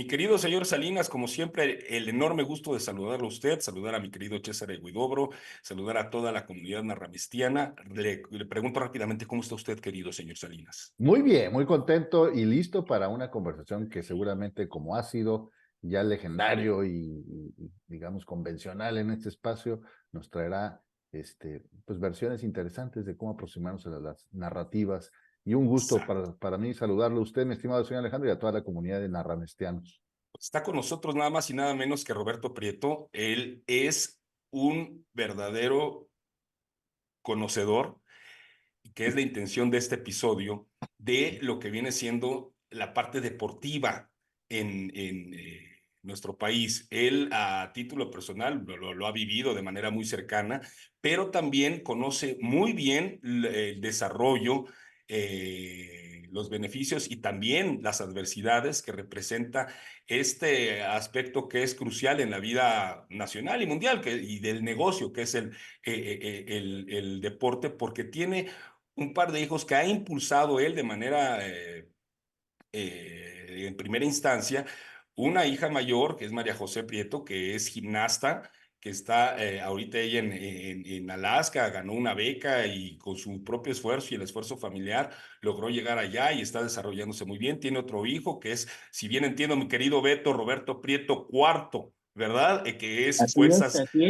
querido señor Salinas, como siempre, el enorme gusto de saludarlo a usted, saludar a mi querido César Huidobro, saludar a toda la comunidad narramistiana. Le pregunto rápidamente, ¿cómo está usted, querido señor Salinas? Muy bien, muy contento y listo para una conversación que seguramente, como ha sido ya legendario y, digamos convencional en este espacio, nos traerá pues versiones interesantes de cómo aproximarnos a las narrativas. Y un gusto Exacto. para mí saludarlo a usted, mi estimado señor Alejandro, y a toda la comunidad de narramestianos. Está con nosotros nada más y nada menos que Roberto Prieto. Él es un verdadero conocedor, que es la intención de este episodio, de lo que viene siendo la parte deportiva en nuestro país. Él, a título personal, lo ha vivido de manera muy cercana, pero también conoce muy bien el desarrollo, los beneficios y también las adversidades que representa este aspecto que es crucial en la vida nacional y mundial y del negocio, que es el deporte, porque tiene un par de hijos que ha impulsado él de manera, en primera instancia, una hija mayor, que es María José Prieto, que es gimnasta, que está ahorita ella en Alaska, ganó una beca y con su propio esfuerzo y el esfuerzo familiar logró llegar allá y está desarrollándose muy bien. Tiene otro hijo que es, si bien entiendo, mi querido Beto, Roberto Prieto cuarto, ¿verdad? Que es Así es, así es, así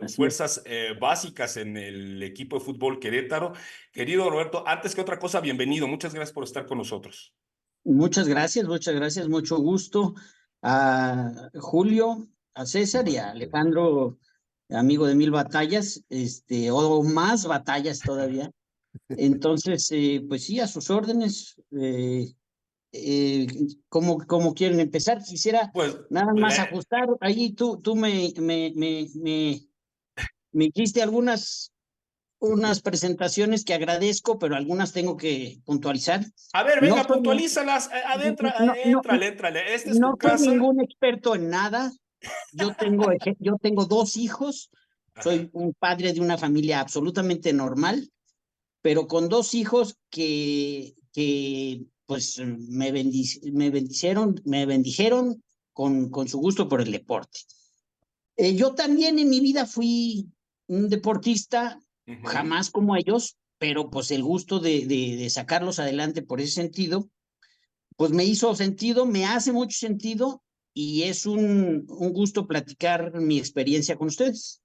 es. fuerzas básicas en el equipo de fútbol Querétaro. Querido Roberto, antes que otra cosa, bienvenido. Muchas gracias por estar con nosotros. Muchas gracias, mucho gusto a Julio, a César y a Igualmente. Alejandro, amigo de mil batallas, o más batallas todavía. Entonces, pues sí, a sus órdenes. Eh, ¿cómo quieren empezar? Quisiera Pues, nada más ajustar. Ahí tú me hiciste unas presentaciones que agradezco, pero algunas tengo que puntualizar. a ver, No venga, soy, puntualízalas. no, no, Éntrale. Esta es no tu soy casa. ningún experto en nada. Yo tengo dos hijos. Ajá. Soy un padre de una familia absolutamente normal, pero con dos hijos que pues me bendijeron con su gusto por el deporte. Yo también en mi vida fui un deportista, Uh-huh. jamás como ellos, pero pues el gusto de sacarlos adelante por ese sentido, pues me hizo sentido, me hace mucho sentido y es un gusto platicar mi experiencia con ustedes.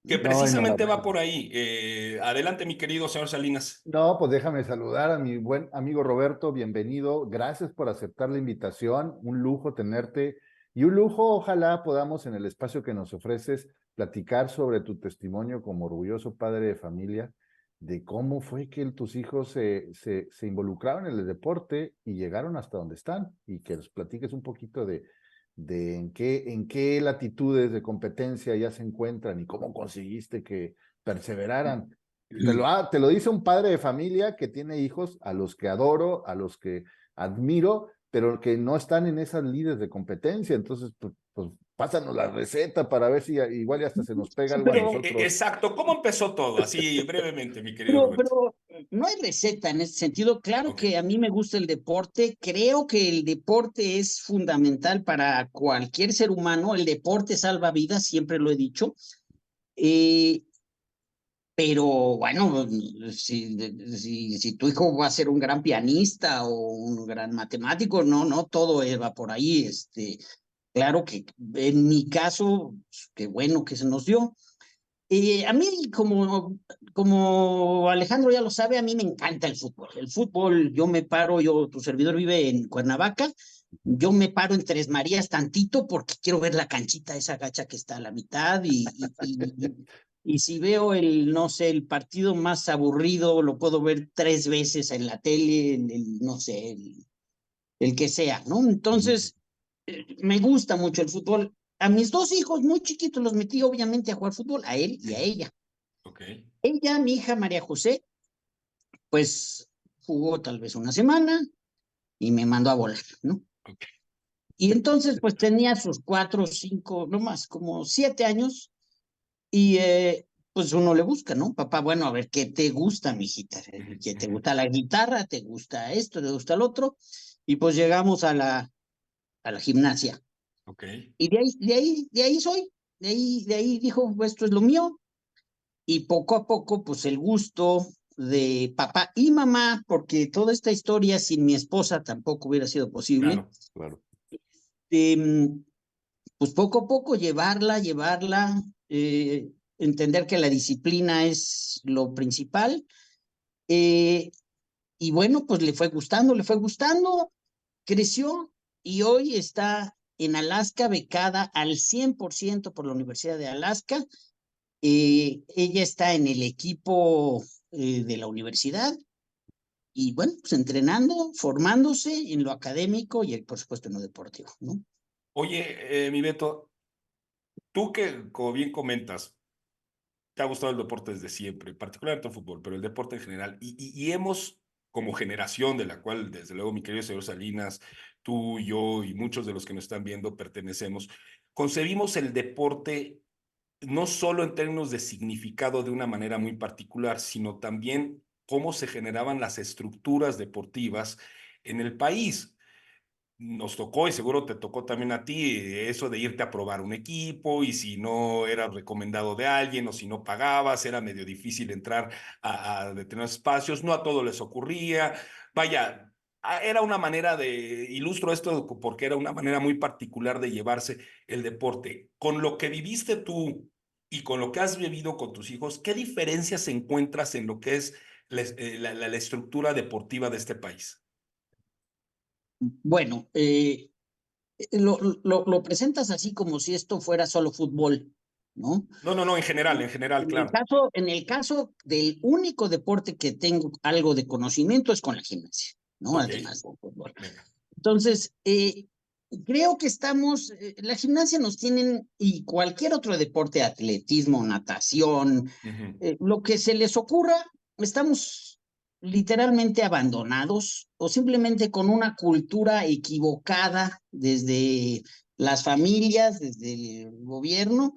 Que No, precisamente va enhorabuena. por ahí. Adelante, mi querido señor Salinas. No, pues déjame saludar a mi buen amigo Roberto, bienvenido. Gracias por aceptar la invitación. Un lujo tenerte y un lujo, ojalá podamos en el espacio que nos ofreces platicar sobre tu testimonio como orgulloso padre de familia, de cómo fue que tus hijos se involucraron en el deporte y llegaron hasta donde están y que nos platiques un poquito de en qué latitudes de competencia ya se encuentran y cómo conseguiste que perseveraran. Te lo dice un padre de familia que tiene hijos a los que adoro, a los que admiro, pero que no están en esas lides de competencia. Entonces, pues pásanos la receta para ver si igual ya hasta se nos pega algo a Pero, nosotros. Exacto. ¿Cómo empezó todo? Así brevemente, mi querido Roberto. pero no hay receta en ese sentido. Claro Ok. que a mí me gusta el deporte. Creo que el deporte es fundamental para cualquier ser humano. El deporte salva vidas, siempre lo he dicho. Eh, pero bueno, si tu hijo va a ser un gran pianista o un gran matemático, no todo va por ahí. Claro que en mi caso, qué bueno que se nos dio. A mí, como Alejandro ya lo sabe, a mí me encanta el fútbol. El fútbol, tu servidor vive en Cuernavaca, yo me paro en Tres Marías tantito porque quiero ver la canchita esa gacha que está a la mitad y si veo no sé, el partido más aburrido, lo puedo ver 3 veces en la tele, no sé, el que sea, ¿no? Entonces, me gusta mucho el fútbol. A mis dos hijos muy chiquitos los metí obviamente a jugar fútbol, a él y a ella. Ok. Ella, mi hija María José, pues jugó tal vez una semana y me mandó a volar, ¿no? Ok. Y entonces pues tenía sus 4, 5, no más, como 7 años y pues uno le busca, ¿no? Papá, bueno, a ver, ¿qué te gusta, mijita? ¿Qué te gusta la guitarra? ¿Te gusta esto? ¿Te gusta el otro? Y pues llegamos a a la gimnasia. Ok. Y de ahí soy, de ahí dijo, pues esto es lo mío. Y poco a poco, pues el gusto de papá y mamá, porque toda esta historia sin mi esposa tampoco hubiera sido posible. Claro, claro. Pues poco a poco llevarla, entender que la disciplina es lo principal. Y bueno, pues le fue gustando, creció y hoy está en Alaska becada al 100% por la Universidad de Alaska. Ella está en el equipo de la universidad y bueno, pues entrenando, formándose en lo académico y por supuesto en lo deportivo, ¿no? Oye, mi Beto, tú que, como bien comentas, te ha gustado el deporte desde siempre, particularmente el fútbol, pero el deporte en general, y hemos, como generación de la cual, desde luego, mi querido señor Salinas, tú, yo y muchos de los que nos están viendo pertenecemos, concebimos el deporte no solo en términos de significado de una manera muy particular, sino también cómo se generaban las estructuras deportivas en el país. Nos tocó, y seguro te tocó también a ti, eso de irte a probar un equipo, y si no eras recomendado de alguien o si no pagabas, era medio difícil entrar a determinados espacios, no a todos les ocurría. Vaya, era una manera de, ilustro esto porque era una manera muy particular de llevarse el deporte. Con lo que viviste tú y con lo que has vivido con tus hijos, ¿qué diferencias encuentras en lo que es la estructura deportiva de este país? Bueno, lo presentas así como si esto fuera solo fútbol, ¿no? No, no, no, en general, claro. En el caso del único deporte que tengo algo de conocimiento es con la gimnasia, ¿no? Ok, Además del fútbol. venga. Entonces, creo que la gimnasia nos tienen, y cualquier otro deporte, atletismo, natación, Ujú. lo que se les ocurra, estamos literalmente abandonados o simplemente con una cultura equivocada desde las familias, desde el gobierno.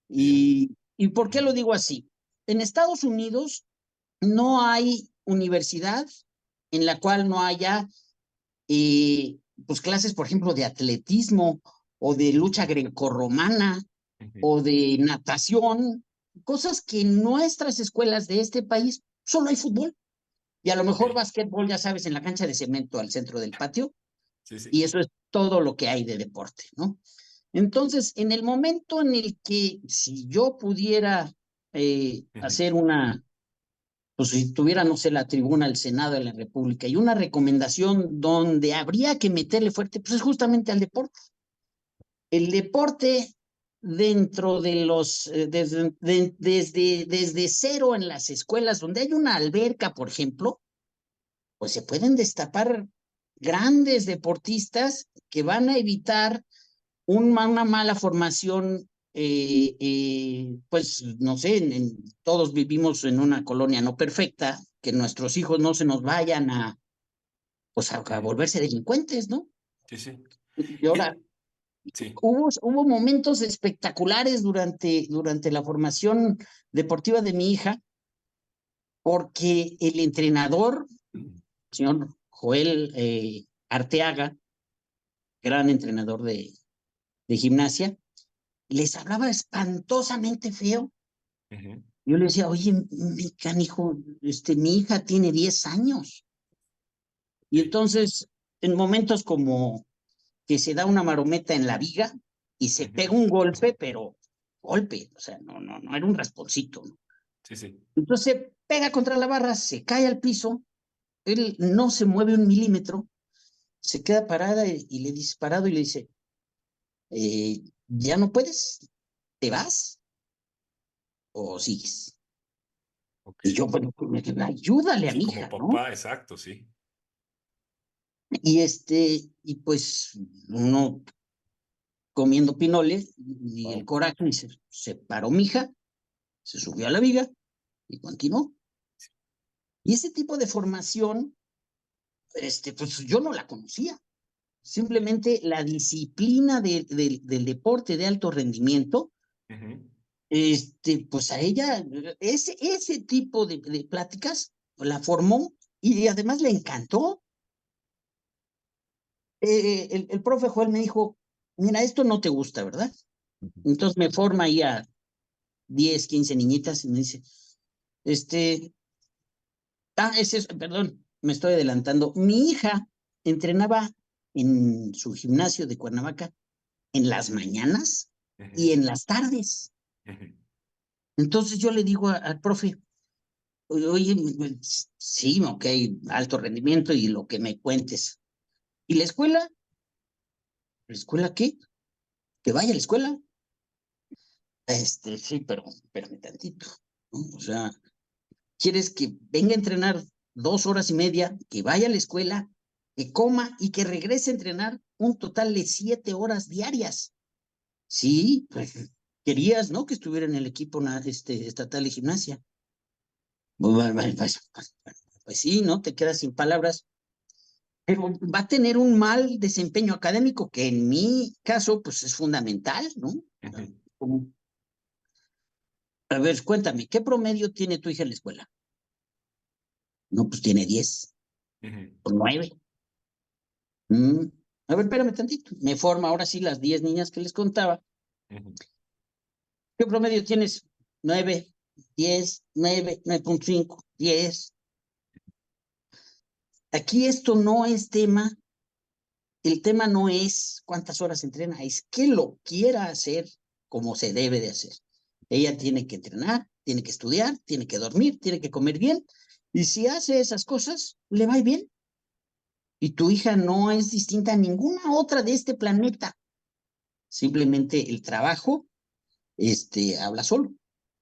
Bien. ¿Y por qué Ujú. lo digo así? En Estados Unidos no hay universidad en la cual no haya pues clases, por ejemplo, de atletismo o de lucha grecorromana Ujú. o de natación, cosas que en nuestras escuelas de este país solo hay fútbol. Y a lo Ok, mejor básquetbol, ya sabes, en la cancha de cemento al centro del patio, sí, sí. y eso es todo lo que hay de deporte, ¿no? Entonces, en el momento en el que si yo pudiera Ujú. hacer pues si tuviera, no sé, la tribuna del Senado de la República y una recomendación donde habría que meterle fuerte, pues es justamente al deporte. El deporte dentro de desde cero en las escuelas, donde hay una alberca, por ejemplo, pues se pueden destapar grandes deportistas que van a evitar una mala formación. Pues no sé, todos vivimos en una colonia no perfecta, que nuestros hijos no se nos vayan pues a Ujú. volverse delincuentes, ¿no? Sí, sí. Y ahora, Sí. hubo momentos espectaculares durante la formación deportiva de mi hija, porque el entrenador, señor Joel Arteaga, gran entrenador de gimnasia, les hablaba espantosamente feo. Ujú. Yo le decía, oye, mi canijo, mi hija tiene 10 años. Y Sí. entonces, en momentos como que se da una marometa en la viga y se Ujú. pega un golpe, pero golpe, o sea, no era un rasponcito, ¿no? Sí, sí. Entonces pega contra la barra, se cae al piso, él no se mueve un milímetro, se queda parada y le dice, parado y le dice, ¿ya no puedes? ¿Te vas o sigues? Ok. Y yo, bueno, ayúdale a Sí, mi como hija, ¿no? papá, exacto, sí. Y pues uno comiendo pinole y el Wow. coraje dice, se paró mi hija, se subió a la viga y continuó. Y ese tipo de formación, pues yo no la conocía. Simplemente la disciplina del deporte de alto rendimiento, Ujú. pues a ella, ese tipo de pláticas la formó y además le encantó. el profe Joel me dijo, mira, esto no te gusta, ¿verdad? Entonces me forma ahí a 10, 15 niñitas y me dice, es eso, perdón, me estoy adelantando. Mi hija entrenaba en su gimnasio de Cuernavaca en las mañanas y en las tardes. Entonces yo le digo al profe, oye, sí, ok, alto rendimiento y lo que me cuentes. ¿Y la escuela? ¿La escuela qué? Que vaya a la escuela. Sí, pero espérame tantito, ¿no? O sea, ¿quieres que venga a entrenar 2 horas y media, que vaya a la escuela, que coma y que regrese a entrenar un total de 7 horas diarias? Sí, pues querías, ¿no? Que estuviera en el equipo estatal de gimnasia. Pues sí, ¿no? Te quedas sin palabras, pero va a tener un mal desempeño académico que en mi caso, pues es fundamental, ¿no? Como, a ver, cuéntame, ¿qué promedio tiene tu hija en la escuela? No, pues tiene 10 o 9. A ver, espérame tantito. Me forma ahora sí las 10 niñas que les contaba. ¿Qué promedio tienes? 9, 10, 9, 9.5, 10. Aquí esto no es tema. El tema no es cuántas horas entrena, es que lo quiera hacer como se debe de hacer. Ella tiene que entrenar, tiene que estudiar, tiene que dormir, tiene que comer bien. Y si hace esas cosas, le va bien. Y tu hija no es distinta a ninguna otra de este planeta. Simplemente el trabajo, habla solo.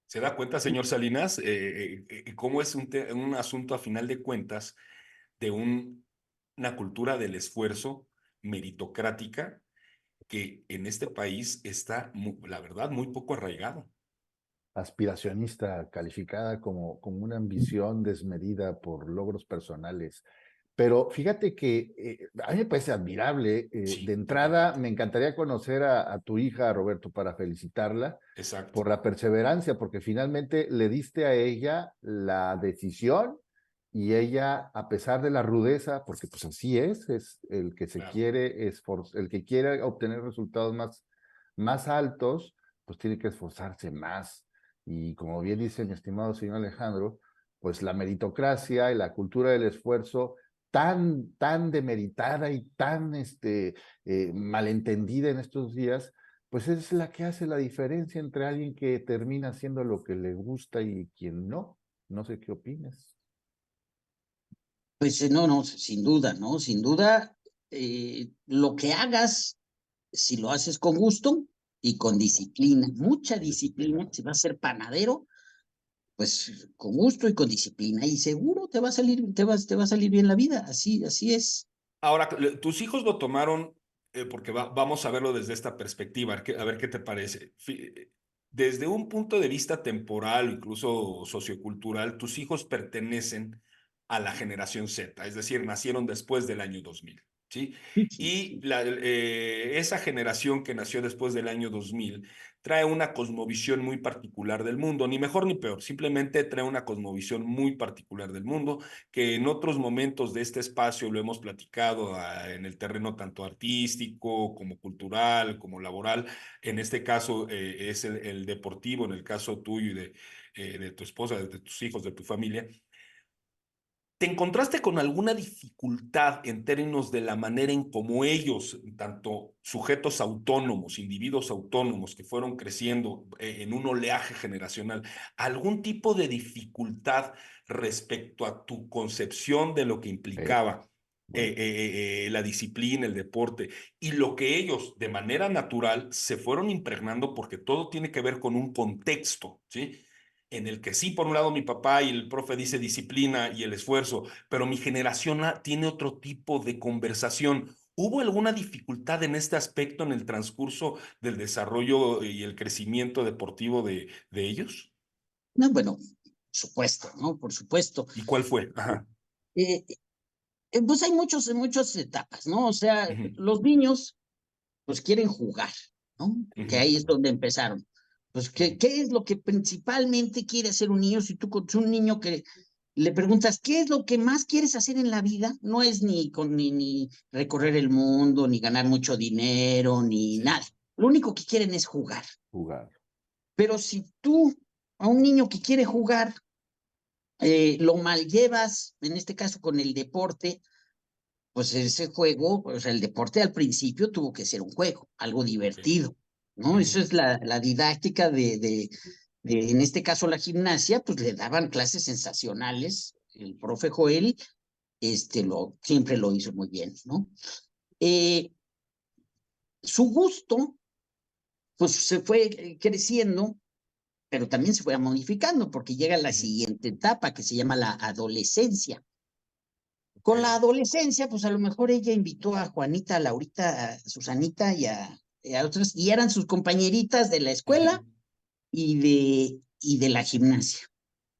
¿Se da cuenta, señor Salinas, cómo es un asunto a final de cuentas de una cultura del esfuerzo meritocrática que en este país está, la verdad, muy poco arraigado? Aspiracionista, calificada como una ambición desmedida por logros personales. Pero fíjate que a mí me parece admirable. De Sí, entrada, totalmente. me encantaría conocer a tu hija, Roberto, para felicitarla Exacto. por la perseverancia, porque finalmente le diste a ella la decisión y ella, a pesar de la rudeza, porque pues así es el que se Claro. quiere el que quiere obtener resultados más altos, pues tiene que esforzarse más. Y como bien dice mi estimado señor Alejandro, pues la meritocracia y la cultura del esfuerzo tan demeritada y tan malentendida en estos días, pues es la que hace la diferencia entre alguien que termina haciendo lo que le gusta y quien no. No sé qué opinas. Pues no, no, sin duda, ¿no? Sin duda, lo que hagas, si lo haces con gusto y con disciplina, mucha disciplina, si vas a ser panadero, pues con gusto y con disciplina, y seguro te va a salir, te va a salir bien la vida, así es. Ahora, tus hijos lo tomaron, porque vamos a verlo desde esta perspectiva, a ver qué te parece. Desde un punto de vista temporal, incluso sociocultural, tus hijos pertenecen a la generación Z, es decir, nacieron después del año 2000, ¿sí? Sí, sí, Y sí. esa generación que nació después del año 2000 trae una cosmovisión muy particular del mundo, ni mejor ni peor, simplemente trae una cosmovisión muy particular del mundo que en otros momentos de este espacio lo hemos platicado en el terreno tanto artístico como cultural, como laboral. En este caso es el deportivo, en el caso tuyo y de tu esposa, de tus hijos, de tu familia. ¿Te encontraste con alguna dificultad en términos de la manera en cómo ellos, tanto sujetos autónomos, individuos autónomos que fueron creciendo en un oleaje generacional, algún tipo de dificultad respecto a tu concepción de lo que implicaba Bueno, la disciplina, el deporte, y lo que ellos de manera natural se fueron impregnando porque todo tiene que ver con un contexto, ¿sí? En el que sí, por un lado mi papá y el profe dice disciplina y el esfuerzo, pero mi generación tiene otro tipo de conversación. ¿Hubo alguna dificultad en este aspecto en el transcurso del desarrollo y el crecimiento deportivo de ellos? No, bueno, por supuesto, ¿no? Por supuesto. ¿Y cuál fue? Ajá. Eh, pues hay muchas etapas, ¿no? O sea, Ujú, los niños, pues quieren jugar, ¿no? Que ujú, ahí es donde empezaron. Pues, ¿qué es lo que principalmente quiere hacer un niño? Si tú con un niño que le preguntas, ¿qué es lo que más quieres hacer en la vida? No es ni recorrer el mundo, ni ganar mucho dinero, ni Sí. nada. Lo único que quieren es jugar. Jugar. Pero si tú a un niño que quiere jugar, lo mal llevas, en este caso con el deporte, pues ese juego, o sea, el deporte al principio tuvo que ser un juego, algo divertido, ¿no? Ujú. Eso es la didáctica en este caso, la gimnasia, pues le daban clases sensacionales. El profe Joel, siempre lo hizo muy bien, ¿no? Su gusto, pues se fue creciendo, pero también se fue modificando, porque llega la siguiente etapa, que se llama la adolescencia. Con la adolescencia, pues a lo mejor ella invitó a Juanita, a Laurita, a Susanita y a otras, y eran sus compañeritas de la escuela y de la gimnasia.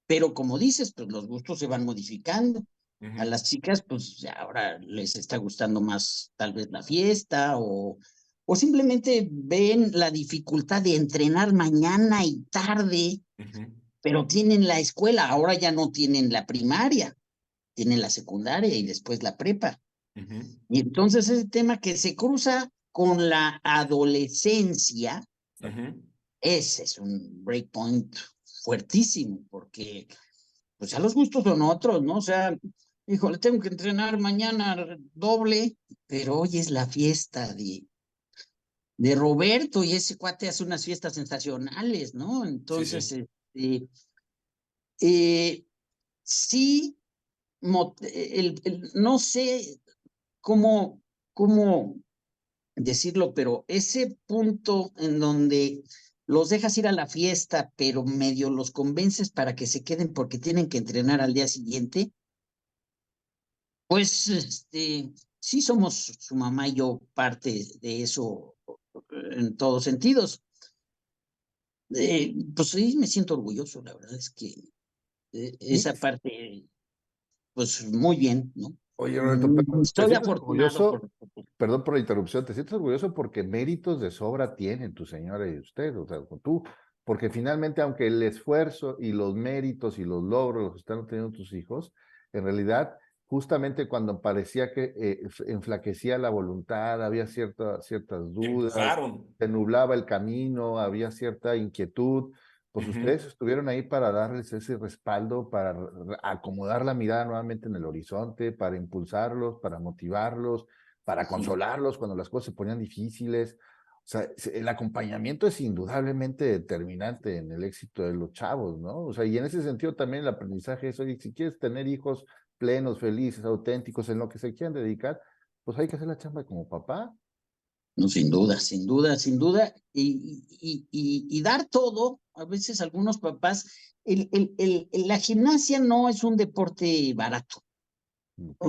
Pero como dices, pues los gustos se van modificando. A las chicas, pues ahora les está gustando más tal vez la fiesta o simplemente ven la dificultad de entrenar mañana y tarde, pero tienen la escuela, ahora ya no tienen la primaria, tienen la secundaria y después la prepa. Y entonces ese tema que se cruza con la adolescencia, ese es un breakpoint fuertísimo, porque pues ya los gustos son otros, ¿no? O sea, híjole, tengo que entrenar mañana doble, pero hoy es la fiesta de Roberto y ese cuate hace unas fiestas sensacionales, ¿no? Sí, Entonces, sí. sí, no sé cómo, cómo decirlo, pero ese punto en donde los dejas ir a la fiesta, pero medio los convences para que se queden porque tienen que entrenar al día siguiente, pues sí somos su mamá y yo parte de eso en todos sentidos. Pues sí, me siento orgulloso, la verdad es que Y, esa parte, pues muy bien, ¿no? oye, Roberto, pero ¿te Estoy sientes afortunado orgulloso? por... Perdón por la interrupción, ¿te sientes orgulloso porque méritos de sobra tienen tu señora y usted, o sea, tú? Porque finalmente, aunque el esfuerzo y los méritos y los logros los están obteniendo tus hijos, en realidad, justamente cuando parecía que enflaquecía la voluntad, había ciertas Te dudas, empujaron. se nublaba el camino, había cierta inquietud, pues ustedes estuvieron ahí para darles ese respaldo, para acomodar la mirada nuevamente en el horizonte, para impulsarlos, para motivarlos, para Sí. consolarlos cuando las cosas se ponían difíciles. O sea, el acompañamiento es indudablemente determinante en el éxito de los chavos, ¿no? O sea, y en ese sentido también el aprendizaje es, oye, si quieres tener hijos plenos, felices, auténticos, en lo que se quieran dedicar, pues hay que hacer la chamba como papá. No, sin duda, sin duda, sin duda. Y dar todo, a veces algunos papás, la gimnasia no es un deporte barato,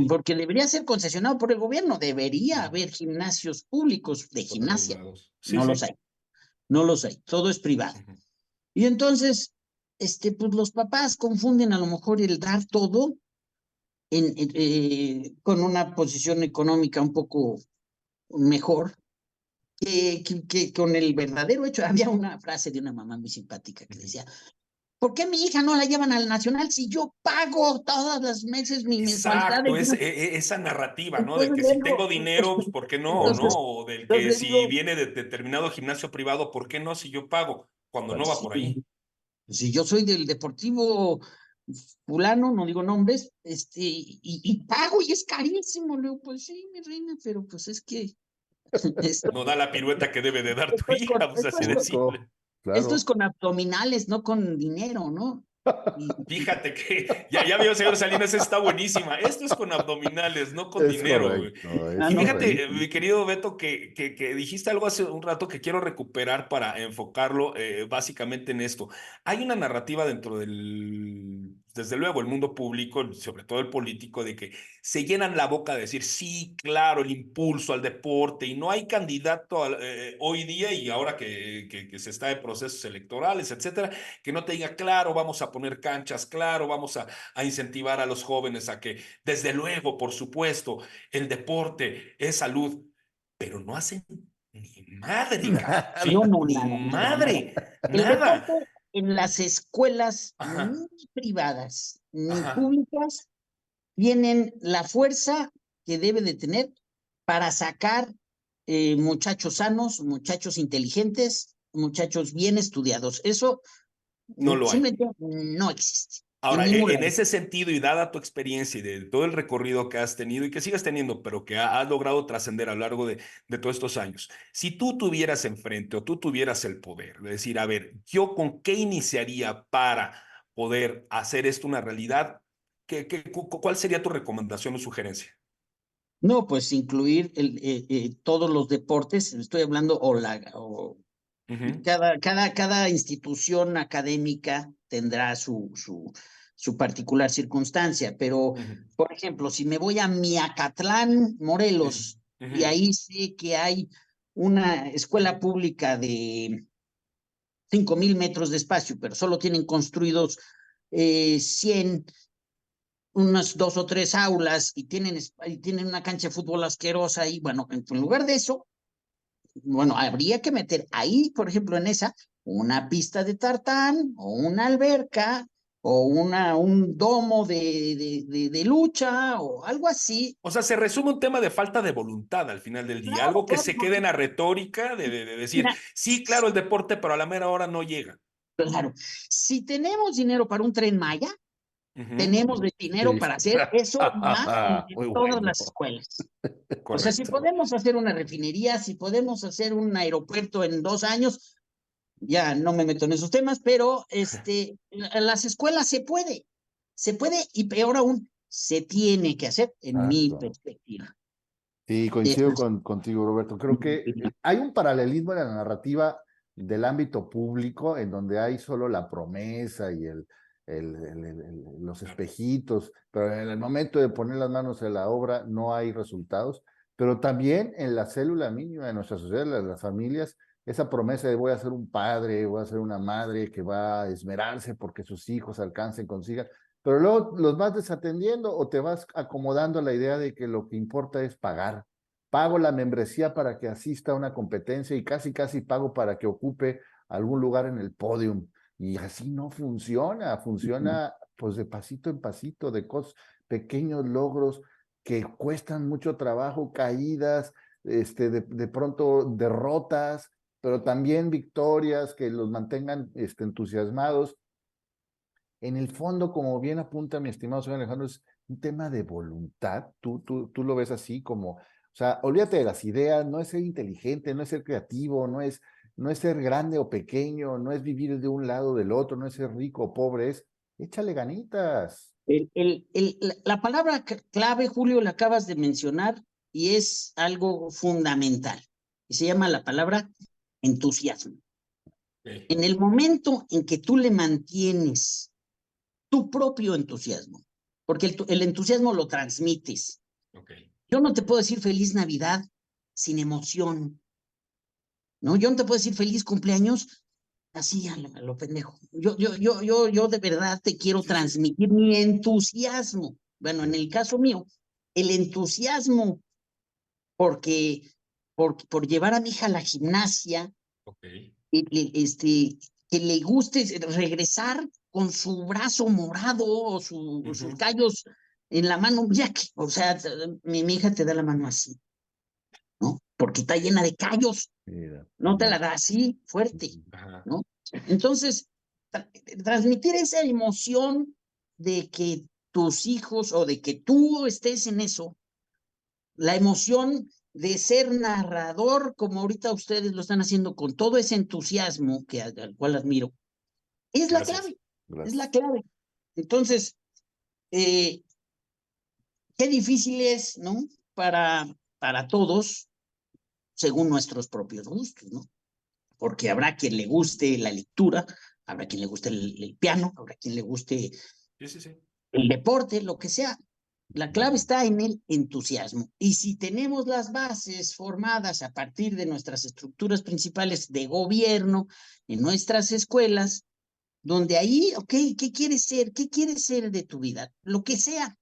porque debería ser concesionado por el gobierno, debería haber gimnasios públicos de Por todos gimnasia. lados. Sí, No los sí. hay, no los hay, todo es privado. Y entonces, pues los papás confunden a lo mejor el dar todo con una posición económica un poco mejor que con el verdadero hecho. Había una frase de una mamá muy simpática que decía, ¿por qué mi hija no la llevan al Nacional si yo pago todas las meses mi mensualidad? Exacto, esa narrativa, ¿no? Del Entonces que le si tengo digo, dinero, pues ¿por qué no? ¿No? entonces, O del entonces que le si digo, viene de determinado gimnasio privado, ¿por qué no si yo pago? Cuando no pues va sí, por ahí. si yo soy del Deportivo fulano, no digo nombres, y pago y es carísimo. Le digo, pues sí, mi reina, pero pues es que esto, No da la pirueta que debe de dar tu esto es con, hija, pues así de simple. esto es Claro. con abdominales, no con dinero, ¿no? Y Fíjate que ya veo, señor Salinas, está buenísima. Esto es con abdominales, no con Es dinero, güey. correcto, ah, es Y no, sí, fíjate, correcto. mi querido Beto, que dijiste algo hace un rato que quiero recuperar para enfocarlo básicamente en esto. Hay una narrativa dentro desde luego, el mundo público, sobre todo el político, de que se llenan la boca de decir, sí, claro, el impulso al deporte, y no hay candidato hoy día y ahora que se está en procesos electorales, etcétera, que no te diga, claro, vamos a poner canchas, claro, vamos a incentivar a los jóvenes a que, desde luego, por supuesto, el deporte es salud, pero no hacen ni madre, cabrón, no, ¿sí? no, Ni nada, nada, nada. madre, El nada. deporte en las escuelas Ajá. muy privadas ni Ajá. públicas, tienen la fuerza que debe de tener para sacar muchachos sanos, muchachos inteligentes, muchachos bien estudiados. Eso No lo hay. simplemente no existe en Ahora, ningún en lado. ese sentido y dada tu experiencia y de todo el recorrido que has tenido y que sigas teniendo, pero que has logrado trascender a lo largo de todos estos años, si tú tuvieras enfrente o tú tuvieras el poder de decir, a ver, ¿yo con qué iniciaría para poder hacer esto una realidad? ¿Cuál sería tu recomendación o sugerencia? No, pues incluir todos los deportes, estoy hablando, Ujú, cada institución académica tendrá su particular circunstancia, pero, ujú, por ejemplo, si me voy a Miacatlán, sí, Morelos, y ujú. ahí sé que hay una escuela pública de 5,000 metros de espacio, pero solo tienen construidos 100, unas 2 o 3 aulas y tienen una cancha de fútbol asquerosa y bueno, en lugar de eso, bueno, habría que meter ahí, por ejemplo, en esa, una pista de tartán o una alberca o un domo de lucha o algo así. O sea, se resume un tema de falta de voluntad al final del día, Claro, algo que claro, se quede porque, en la retórica de decir, mira, sí, claro, el deporte, pero a la mera hora no llega. claro, si tenemos dinero para un tren Maya, Ujú, tenemos de dinero Sí. para hacer eso más en Muy todas bueno. las escuelas. O sea, si correcto. podemos hacer una refinería, si podemos hacer un aeropuerto en 2 años, ya no me meto en esos temas, pero las escuelas se puede y peor aún, se tiene que hacer en mi Exacto. perspectiva. Sí, Eso coincido es. contigo, Roberto. Creo que hay un paralelismo en la narrativa del ámbito público en donde hay solo la promesa y los espejitos, pero en el momento de poner las manos en la obra no hay resultados. Pero también en la célula mínima de nuestra sociedad, las familias, esa promesa de voy a ser un padre, voy a ser una madre que va a esmerarse porque sus hijos alcancen, consigan, pero luego los vas desatendiendo o te vas acomodando a la idea de que lo que importa es pagar. Pago la membresía para que asista a una competencia y casi, casi pago para que ocupe algún lugar en el podium. Y así no funciona, funciona pues de pasito en pasito, de pequeños logros que cuestan mucho trabajo, caídas, de pronto derrotas, pero también victorias que los mantengan entusiasmados. En el fondo, como bien apunta mi estimado señor Alejandro, es un tema de voluntad. Tú lo ves así como, o sea, olvídate de las ideas, no es ser inteligente, no es ser creativo, no es ser grande o pequeño, no es vivir de un lado o del otro, no es ser rico o pobre, es échale ganitas. La palabra clave, Julio, la acabas de mencionar y es algo fundamental. Y se llama la palabra entusiasmo. Ok, En el momento en que tú le mantienes tu propio entusiasmo, porque el entusiasmo lo transmites. ok. Yo no te puedo decir feliz Navidad sin emoción, ¿no? Yo no te puedo decir feliz cumpleaños así a lo pendejo. Yo de verdad te quiero Sí, sí, sí. transmitir mi entusiasmo. Bueno, en Sí. el caso mío, el entusiasmo porque, por llevar a mi hija a la gimnasia, Ok. que le guste regresar con su brazo morado o sus Ujú, callos en la mano, ya que, o sea, mi hija te da la mano así, ¿no? Porque está llena de callos, Mira, no te la da así, fuerte, ajá. ¿no? Entonces, transmitir esa emoción de que tus hijos o de que tú estés en eso, la emoción de ser narrador, como ahorita ustedes lo están haciendo con todo ese entusiasmo al cual admiro, es la Gracias. clave, es la gracias. clave. Entonces, eh, qué difícil es, ¿no? Para todos, según nuestros propios gustos, ¿no? Porque habrá quien le guste la lectura, habrá quien le guste el piano, habrá quien le guste Sí, sí, sí. el deporte, lo que sea. La clave está en el entusiasmo. Y si tenemos las bases formadas a partir de nuestras estructuras principales de gobierno, en nuestras escuelas, donde ahí, ok, ¿qué quieres ser? ¿Qué quieres ser de tu vida? Lo que sea,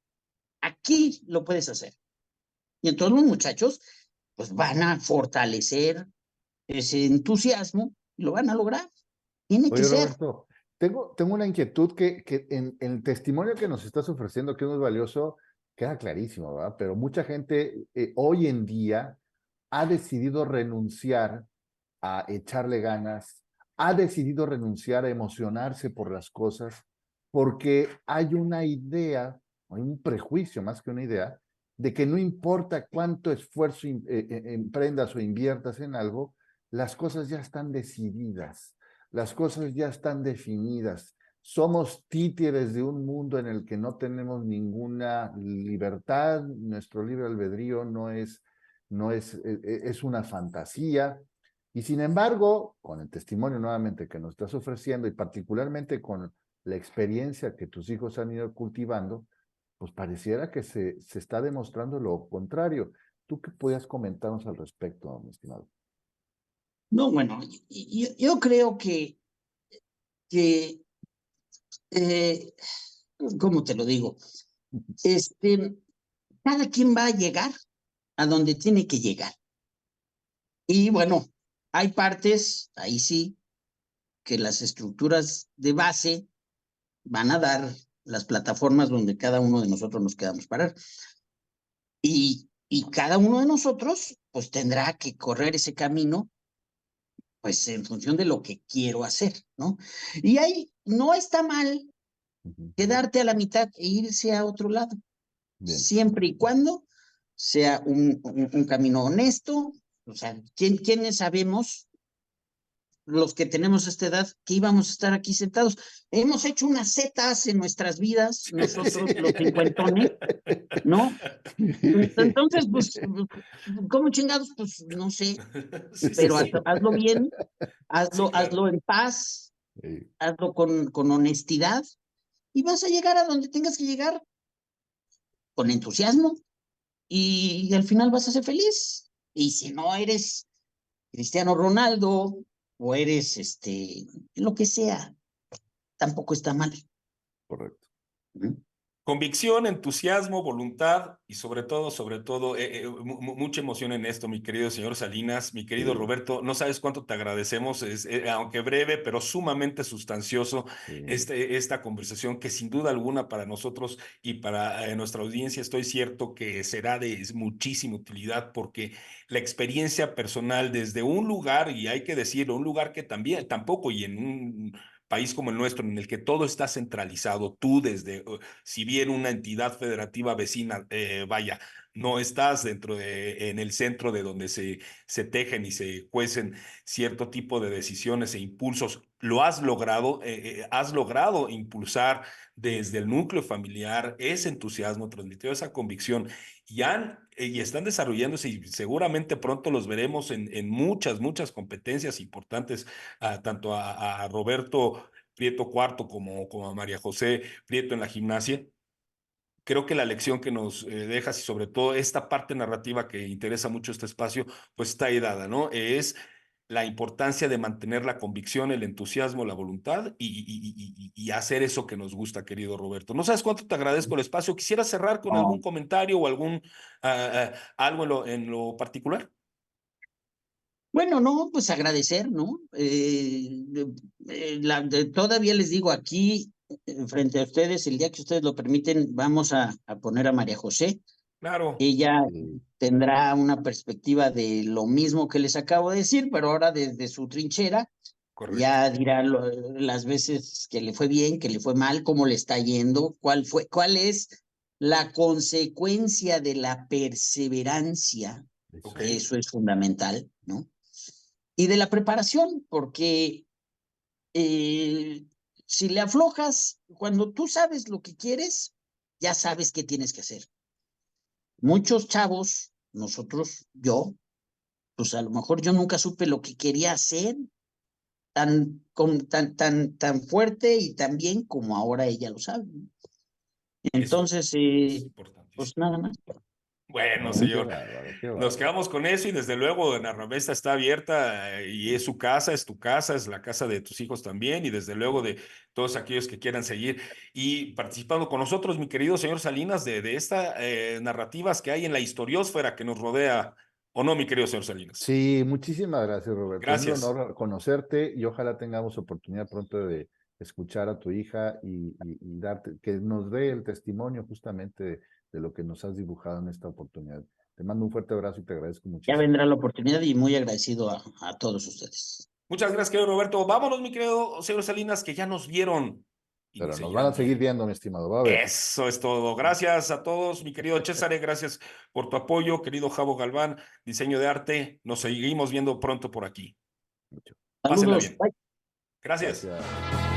aquí lo puedes hacer. Y entonces los muchachos, pues van a fortalecer ese entusiasmo y lo van a lograr. Tiene que Oye, ser. Roberto, Tengo una inquietud que en el testimonio que nos estás ofreciendo, que es muy valioso, queda clarísimo, ¿verdad? Pero mucha gente hoy en día ha decidido renunciar a echarle ganas, ha decidido renunciar a emocionarse por las cosas, porque hay una idea, hay un prejuicio más que una idea, de que no importa cuánto esfuerzo emprendas o inviertas en algo, las cosas ya están decididas, las cosas ya están definidas. Somos títeres de un mundo en el que no tenemos ninguna libertad, nuestro libre albedrío es una fantasía. Y sin embargo, con el testimonio nuevamente que nos estás ofreciendo y particularmente con la experiencia que tus hijos han ido cultivando, pues pareciera que se está demostrando lo contrario. ¿Tú qué podías comentarnos al respecto, mi estimado? No, bueno, yo creo que ¿cómo te lo digo? Cada quien va a llegar a donde tiene que llegar. Y bueno, hay partes, ahí sí, que las estructuras de base van a dar las plataformas donde cada uno de nosotros nos quedamos parar. Y cada uno de nosotros, pues tendrá que correr ese camino, pues en función de lo que quiero hacer, ¿no? Y ahí no está mal quedarte a la mitad e irse a otro lado, Bien. siempre y cuando sea un camino honesto. O sea, ¿quiénes sabemos, los que tenemos esta edad, que íbamos a estar aquí sentados? Hemos hecho unas setas en nuestras vidas, nosotros, los cincuentones, ¿no? Entonces, pues, ¿cómo chingados? Pues no sé, Sí, sí, pero sí. hazlo bien, Sí, claro. hazlo en paz, Sí, hazlo con honestidad y vas a llegar a donde tengas que llegar con entusiasmo y al final vas a ser feliz. Y si no eres Cristiano Ronaldo o eres lo que sea, tampoco está mal. correcto. Convicción, entusiasmo, voluntad y sobre todo, mucha emoción en esto, mi querido señor Salinas, mi querido Sí, Roberto. No sabes cuánto te agradecemos, aunque breve, pero sumamente sustancioso, sí, esta conversación que sin duda alguna para nosotros y para nuestra audiencia estoy cierto que será de muchísima utilidad porque la experiencia personal desde un lugar, y hay que decirlo, un lugar que también, tampoco y en un país como el nuestro, en el que todo está centralizado, tú desde si bien una entidad federativa vecina, vaya, no estás en el centro de donde se tejen y se cuecen cierto tipo de decisiones e impulsos, lo has logrado impulsar desde el núcleo familiar ese entusiasmo, transmitió esa convicción y están desarrollándose y seguramente pronto los veremos en muchas competencias importantes, tanto a Roberto Prieto Cuarto como a María José Prieto en la gimnasia. Creo que la lección que nos dejas y sobre todo esta parte narrativa que interesa mucho este espacio, pues está ahí dada, ¿no? Es la importancia de mantener la convicción, el entusiasmo, la voluntad y hacer eso que nos gusta, querido Roberto. No sabes cuánto te agradezco el espacio. Quisiera cerrar con algún comentario o algo en lo particular. Bueno, no, pues agradecer, ¿no? Todavía les digo aquí, frente a ustedes, el día que ustedes lo permiten, vamos a poner a María José. Claro, Ella sí, tendrá una perspectiva de lo mismo que les acabo de decir, pero ahora desde su trinchera, correcto. ya dirá las veces que le fue bien, que le fue mal, cómo le está yendo, cuál es la consecuencia de la perseverancia. Ok. Eso es fundamental, ¿no? Y de la preparación, porque eh, si le aflojas, cuando tú sabes lo que quieres, ya sabes qué tienes que hacer. Muchos chavos, nosotros, yo, pues a lo mejor yo nunca supe lo que quería hacer tan fuerte y tan bien como ahora ella lo sabe. Eso Entonces, es pues importantísimo. nada más. Bueno, no, qué señor. bárbaro, qué Nos bárbaro. quedamos con eso y desde luego Narrabesta está abierta y es su casa, es tu casa, es la casa de tus hijos también y desde luego de todos aquellos que quieran seguir y participando con nosotros, mi querido señor Salinas, de estas narrativas que hay en la historiósfera que nos rodea, ¿o no, mi querido señor Salinas? Sí, muchísimas gracias, Roberto. Un Gracias. honor conocerte y ojalá tengamos oportunidad pronto de escuchar a tu hija y que nos dé el testimonio justamente de lo que nos has dibujado en esta oportunidad. Te mando un fuerte abrazo y te agradezco Ya muchísimo. vendrá la oportunidad y muy agradecido a todos ustedes. Muchas gracias, querido Roberto. Vámonos, mi querido señor Salinas, que ya nos vieron. Y Pero nos seguirán van a seguir viendo. viendo, mi estimado. Va a ver. Eso es todo. Gracias a todos, mi querido César. Gracias por tu apoyo, querido Javo Galván, diseño de arte. Nos seguimos viendo pronto por aquí. Pásenla Saludos. bien. Bye. Gracias. Gracias.